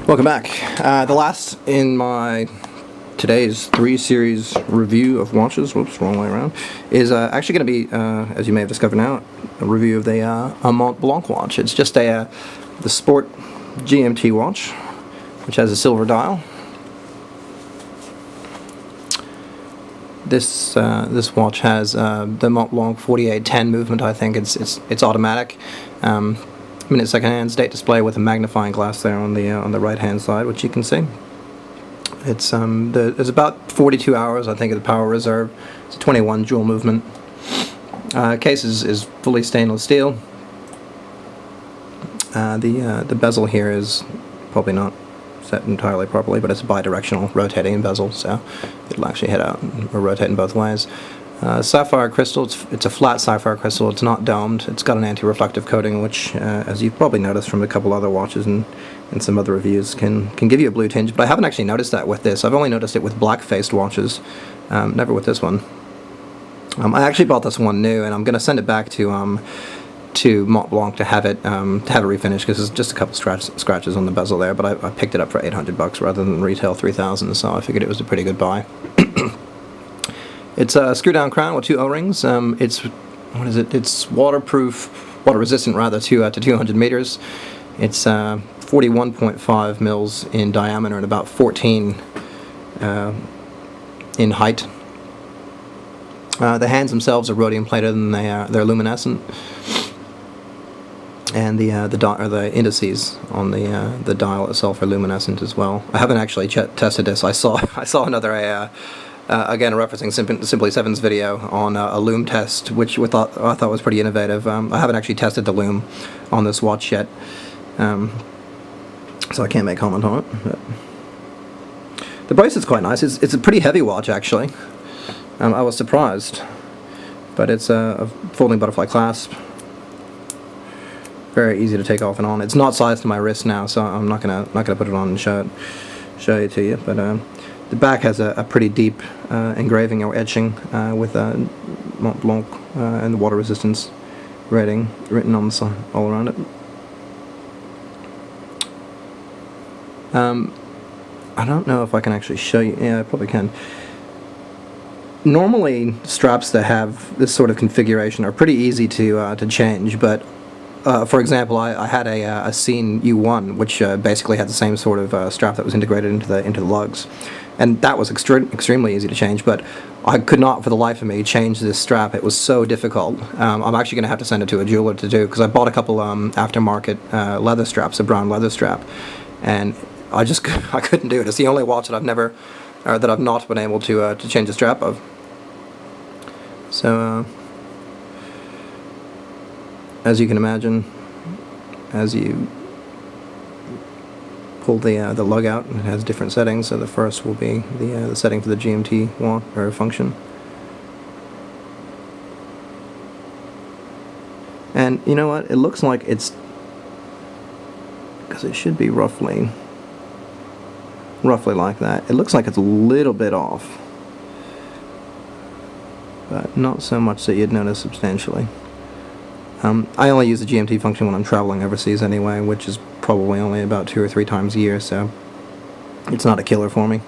Welcome back. The last in my today's 3 series review of watches, whoops, wrong way around, is actually going to be, as you may have discovered now, a review of a Mont Blanc watch. It's just the Sport GMT watch, which has a silver dial. This watch has the Mont Blanc 4810 movement. I think it's automatic. Minute second hand date display with a magnifying glass there on the right hand side, which you can see. It's about 42 hours, I think, of the power reserve. It's a 21 jewel movement. Case is fully stainless steel. The bezel here is probably not set entirely properly, but it's a bi-directional rotating bezel, so it'll actually head out or rotate in both ways. Sapphire crystal, it's a flat sapphire crystal, it's not domed, it's got an anti-reflective coating which, as you've probably noticed from a couple other watches and some other reviews, can give you a blue tinge, but I haven't actually noticed that with this. I've only noticed it with black-faced watches, never with this one. I actually bought this one new, and I'm going to send it back to Mont Blanc to have it refinished, because there's just a couple scratches on the bezel there, but I picked it up for $800 rather than retail $3,000, so I figured it was a pretty good buy. It's a screw-down crown with 2 O-rings. It's waterproof, water-resistant rather, to 200 meters. It's 41.5 mils in diameter and about 14 in height. The hands themselves are rhodium plated, and they're luminescent. And the indices on the dial itself are luminescent as well. I haven't actually tested this. I saw another again, referencing Simply Seven's video on a lume test, which I thought was pretty innovative. I haven't actually tested the lume on this watch yet, so I can't make comment on it. But the bracelet's quite nice. It's a pretty heavy watch, actually. I was surprised, but it's a folding butterfly clasp. Very easy to take off and on. It's not sized to my wrist now, so I'm not gonna put it on and show it to you. But the back has a pretty deep engraving or etching with Mont Blanc and the water resistance rating written on the side, all around it. I don't know if I can actually show you. Yeah, I probably can. Normally, straps that have this sort of configuration are pretty easy to change, but for example, I had a Scene U1, which basically had the same sort of strap that was integrated into the lugs, and that was extremely easy to change. But I could not, for the life of me, change this strap. It was so difficult. I'm actually going to have to send it to a jeweler to do, because I bought a couple aftermarket leather straps, a brown leather strap, and I couldn't do it. It's the only watch that I've not been able to change the strap of. So. As you can imagine, as you pull the lug out, it has different settings. So the first will be the setting for the GMT or function. And you know what? It looks like it's, because it should be roughly like that. It looks like it's a little bit off, but not so much that you'd notice substantially. I only use the GMT function when I'm traveling overseas anyway, which is probably only about 2 or 3 times a year, so it's not a killer for me.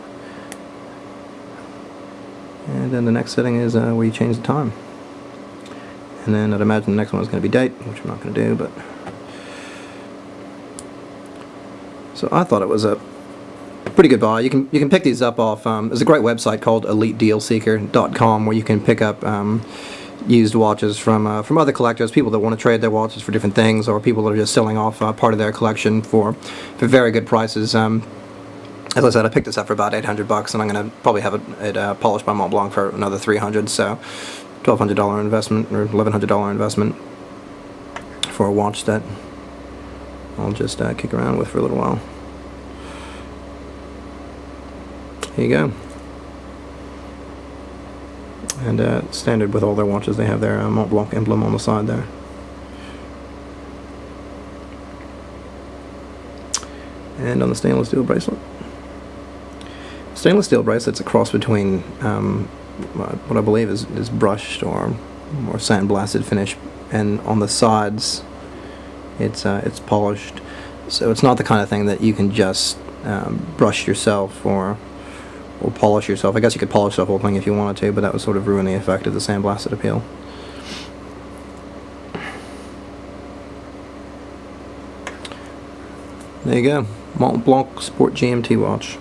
And then the next setting is where you change the time. And then I'd imagine the next one is going to be date, which I'm not going to do, but... So I thought it was a pretty good buy. You can pick these up off... there's a great website called EliteDealSeeker.com where you can pick up... used watches from other collectors, people that want to trade their watches for different things, or people that are just selling off part of their collection for very good prices. As I said, I picked this up for about $800, and I'm going to probably have it polished by Mont Blanc for another $300, so $1,200 investment or $1,100 investment for a watch that I'll just kick around with for a little while. Here you go. And standard with all their watches, they have their Mont Blanc emblem on the side there. And on the stainless steel bracelet. Stainless steel bracelet's a cross between what I believe is brushed or sandblasted finish, and on the sides it's polished. So it's not the kind of thing that you can just brush yourself or polish yourself. I guess you could polish the whole thing if you wanted to, but that would sort of ruin the effect of the sandblasted appeal. There you go, Mont Blanc Sport GMT watch.